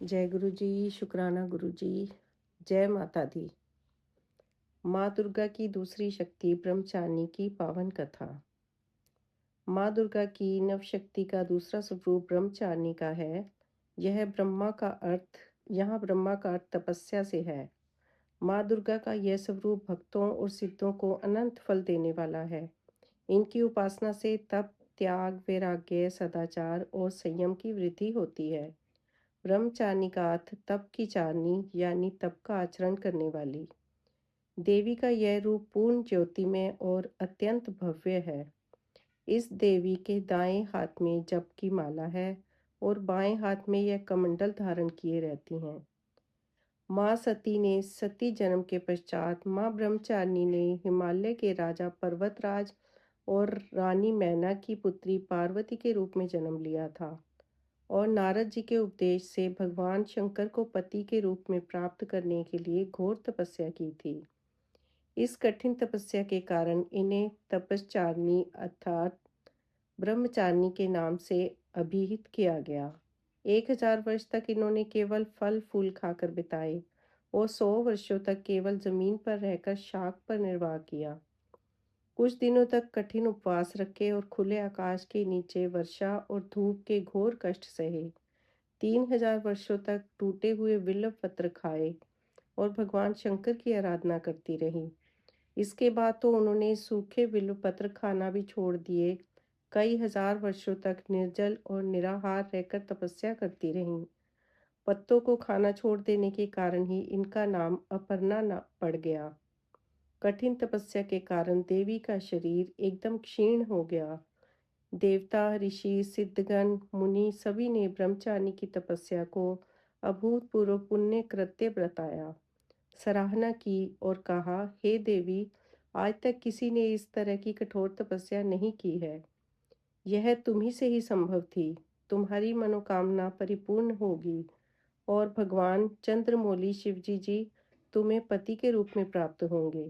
जय गुरु जी, शुक्राना गुरु जी, जय माता दी। माँ दुर्गा की दूसरी शक्ति ब्रह्मचारिणी की पावन कथा। माँ दुर्गा की नव शक्ति का दूसरा स्वरूप ब्रह्मचारिणी का है। यह ब्रह्मा का अर्थ यहाँ ब्रह्मा का अर्थ तपस्या से है। माँ दुर्गा का यह स्वरूप भक्तों और सिद्धों को अनंत फल देने वाला है। इनकी उपासना से तप, त्याग, वैराग्य, सदाचार और संयम की वृद्धि होती है। ब्रह्मचारिणी का अर्थ तप की चारनी यानी तप का आचरण करने वाली। देवी का यह रूप पूर्ण ज्योतिमय और अत्यंत भव्य है। इस देवी के दाएं हाथ में जप की माला है और बाएं हाथ में यह कमंडल धारण किए रहती हैं। माँ सती ने सती जन्म के पश्चात माँ ब्रह्मचारिणी ने हिमालय के राजा पर्वतराज और रानी मैना की पुत्री पार्वती के रूप में जन्म लिया था और नारद जी के उपदेश से भगवान शंकर को पति के रूप में प्राप्त करने के लिए घोर तपस्या की थी। इस कठिन तपस्या के कारण इन्हें तपश्चारिणी अर्थात ब्रह्मचारिणी के नाम से अभिहित किया गया। 1000 वर्ष तक इन्होंने केवल फल फूल खाकर बिताए और 100 वर्षों तक केवल जमीन पर रहकर शाक पर निर्वाह किया। कुछ दिनों तक कठिन उपवास रखे और खुले आकाश के नीचे वर्षा और धूप के घोर कष्ट सहे। 3000 वर्षों तक टूटे हुए बिल्व पत्र खाए और भगवान शंकर की आराधना करती रही। इसके बाद तो उन्होंने सूखे बिल्व पत्र खाना भी छोड़ दिए। कई हजार वर्षों तक निर्जल और निराहार रहकर तपस्या करती रहीं। पत्तों को खाना छोड़ देने के कारण ही इनका नाम अपर्णा पड़ गया। कठिन तपस्या के कारण देवी का शरीर एकदम क्षीण हो गया। देवता, ऋषि, सिद्धगण, मुनि सभी ने ब्रह्मचारिणी की तपस्या को अभूतपूर्व पुण्य कृत्य बताया, सराहना की और कहा, हे देवी, आज तक किसी ने इस तरह की कठोर तपस्या नहीं की है। यह तुम्ही से ही संभव थी। तुम्हारी मनोकामना परिपूर्ण होगी और भगवान चंद्रमौली शिवजी जी तुम्हें पति के रूप में प्राप्त होंगे।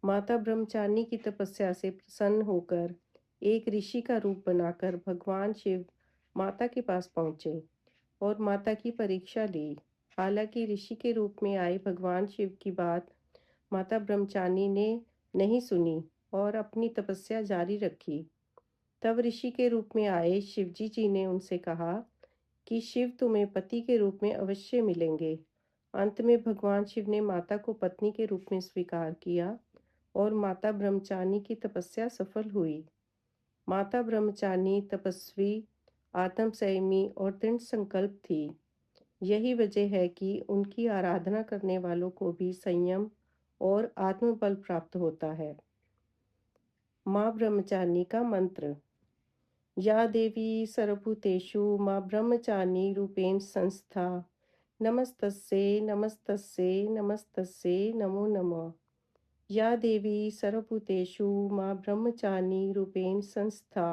माता ब्रह्मचारिणी की तपस्या से प्रसन्न होकर एक ऋषि का रूप बनाकर भगवान शिव माता के पास पहुंचे और माता की परीक्षा ली। हालांकि ऋषि के रूप में आए भगवान शिव की बात माता ब्रह्मचारिणी ने नहीं सुनी और अपनी तपस्या जारी रखी। तब ऋषि के रूप में आए शिवजी जी ने उनसे कहा कि शिव तुम्हें पति के रूप में अवश्य मिलेंगे। अंत में भगवान शिव ने माता को पत्नी के रूप में स्वीकार किया और माता ब्रह्मचारिणी की तपस्या सफल हुई। माता ब्रह्मचारिणी तपस्वी, आत्म संयमी और दृढ़ संकल्प थी। यही वजह है कि उनकी आराधना करने वालों को भी संयम और आत्मबल प्राप्त होता है। माँ ब्रह्मचारिणी का मंत्र। या देवी सर्वभूतेषु माँ ब्रह्मचारिणी रूपेण संस्था। नमस्तस्यै नमस्तस्यै नमस्तस्यै नमो नमः। या देवी सर्वभूतेषु माँ ब्रह्मचारिणी रूपेण संस्था।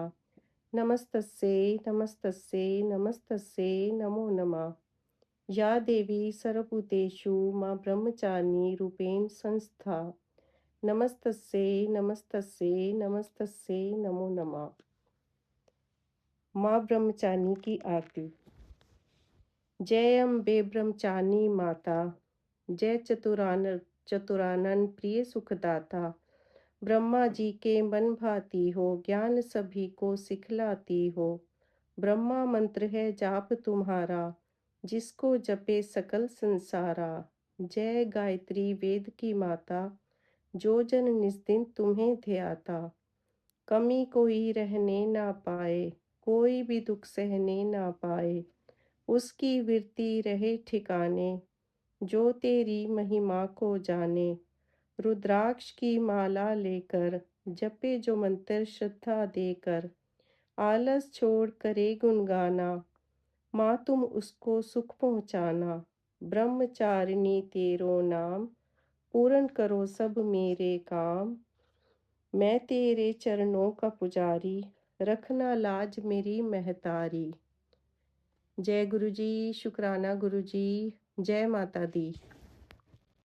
नमस्तस्यै नमस्तस्यै नमस्तस्यै नमो नमः। या देवी सर्वभूतेषु माँ ब्रह्मचारिणी रूपेण संस्था। नमस्तस्यै नमस्तस्यै नमस्तस्यै नमो नमः। माँ ब्रह्मचारिणी की आरती। जय अम्बे ब्रह्मचारिणी माता, जय चतुरानन प्रिय सुखदाता। ब्रह्मा जी के मन भाती हो, ज्ञान सभी को सिखलाती हो। ब्रह्मा मंत्र है जाप तुम्हारा, जिसको जपे सकल संसारा। जय गायत्री वेद की माता, जो जन निस्दिन तुम्हें ध्याता। कमी कोई रहने ना पाए, कोई भी दुख सहने ना पाए। उसकी वृत्ति रहे ठिकाने, जो तेरी महिमा को जाने। रुद्राक्ष की माला लेकर, जपे जो मंत्र श्रद्धा देकर। आलस छोड़ करे गुनगाना, माँ तुम उसको सुख पहुँचाना। ब्रह्मचारिणी तेरो नाम, पूर्ण करो सब मेरे काम। मैं तेरे चरणों का पुजारी, रखना लाज मेरी महतारी। जय गुरु जी, शुक्राना गुरु जी, जय माता दी।